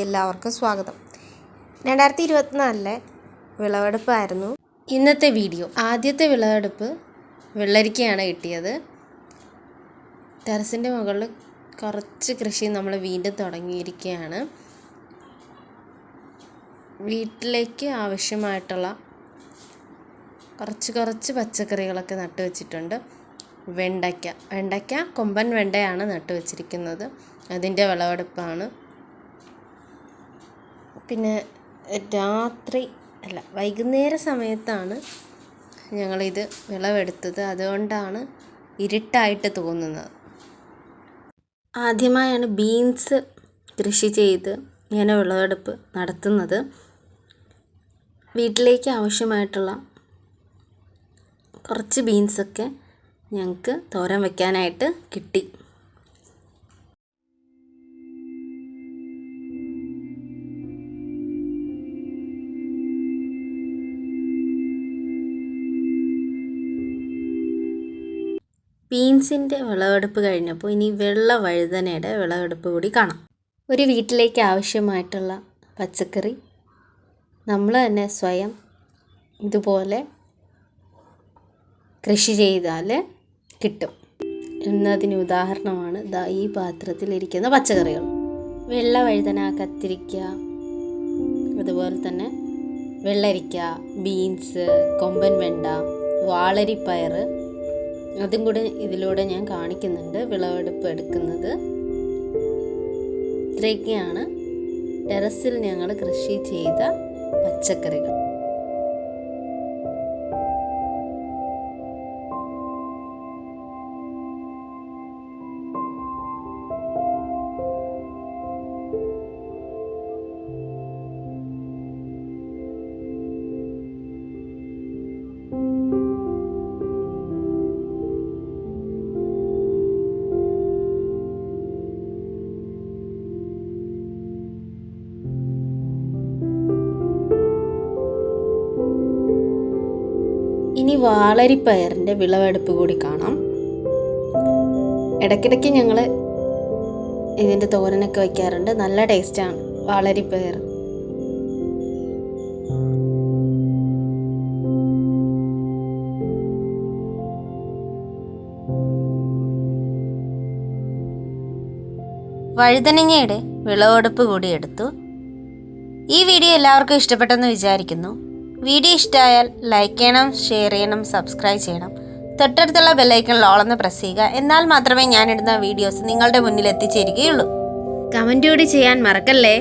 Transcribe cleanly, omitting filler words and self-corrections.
എല്ലാവർക്കും സ്വാഗതം. 2024 വിളവെടുപ്പായിരുന്നു ഇന്നത്തെ വീഡിയോ. ആദ്യത്തെ വിളവെടുപ്പ് വെള്ളരിക്കയാണ് കിട്ടിയത്. ടെറസിൻ്റെ മുകളിൽ കുറച്ച് കൃഷി നമ്മൾ വീണ്ടും തുടങ്ങിയിരിക്കുകയാണ്. വീട്ടിലേക്ക് ആവശ്യമായിട്ടുള്ള കുറച്ച് പച്ചക്കറികളൊക്കെ നട്ടു വച്ചിട്ടുണ്ട്. വെണ്ടയ്ക്ക കൊമ്പൻ വെണ്ടയാണ് നട്ടു വച്ചിരിക്കുന്നത്. അതിൻ്റെ വിളവെടുപ്പാണ്. പിന്നെ വൈകുന്നേര സമയത്താണ് ഞങ്ങളിത് വിളവെടുത്തത്. അതുകൊണ്ടാണ് ഇരുട്ടായിട്ട് തോന്നുന്നത്. ആദ്യമായാണ് ബീൻസ് കൃഷി ചെയ്ത് ഇങ്ങനെ വിളവെടുപ്പ് നടത്തുന്നത്. വീട്ടിലേക്ക് ആവശ്യമായിട്ടുള്ള കുറച്ച് ബീൻസൊക്കെ ഞങ്ങൾക്ക് തോരൻ വയ്ക്കാനായിട്ട് കിട്ടി. ബീൻസിൻ്റെ വിളവെടുപ്പ് കഴിഞ്ഞപ്പോൾ ഇനി വെള്ള വഴുതനയുടെ വിളവെടുപ്പ് കൂടി കാണാം. ഒരു വീട്ടിലേക്ക് ആവശ്യമായിട്ടുള്ള പച്ചക്കറി നമ്മൾ തന്നെ സ്വയം ഇതുപോലെ കൃഷി ചെയ്താൽ കിട്ടും എന്നതിന് ഉദാഹരണമാണ് ഈ പാത്രത്തിലിരിക്കുന്ന പച്ചക്കറികൾ. വെള്ള വഴുതന, കത്തിരിക്ക, അതുപോലെ തന്നെ വെള്ളരിക്ക, ബീൻസ്, കൊമ്പൻ വെണ്ട, വാളരിപ്പയർ, അതും കൂടെ ഇതിലൂടെ ഞാൻ കാണിക്കുന്നുണ്ട് വിളവെടുപ്പ് എടുക്കുന്നത്. ഇത്രയൊക്കെയാണ് ടെറസിൽ ഞങ്ങൾ കൃഷി ചെയ്ത പച്ചക്കറികൾ. ഇനി വാളരിപ്പയറിൻ്റെ വിളവെടുപ്പ് കൂടി കാണാം. ഇടയ്ക്കിടയ്ക്ക് ഞങ്ങൾ ഇതിൻ്റെ തോരനൊക്കെ വയ്ക്കാറുണ്ട്. നല്ല ടേസ്റ്റാണ് വാളരിപ്പയർ. വഴുതനങ്ങയുടെ വിളവെടുപ്പ് കൂടി എടുത്തു. ഈ വീഡിയോ എല്ലാവർക്കും ഇഷ്ടപ്പെട്ടെന്ന് വിചാരിക്കുന്നു. വീഡിയോ ഇഷ്ടമായാൽ ലൈക്ക് ചെയ്യണം, ഷെയർ ചെയ്യണം, സബ്സ്ക്രൈബ് ചെയ്യണം. തൊട്ടടുത്തുള്ള ബെല്ലൈക്കണിൽ ഓളെന്ന് പ്രസ് ചെയ്യുക. എന്നാൽ മാത്രമേ ഞാനിടുന്ന വീഡിയോസ് നിങ്ങളുടെ മുന്നിൽ എത്തിച്ചേരുകയുള്ളൂ. കമൻറ്റ് കൂടി ചെയ്യാൻ മറക്കല്ലേ.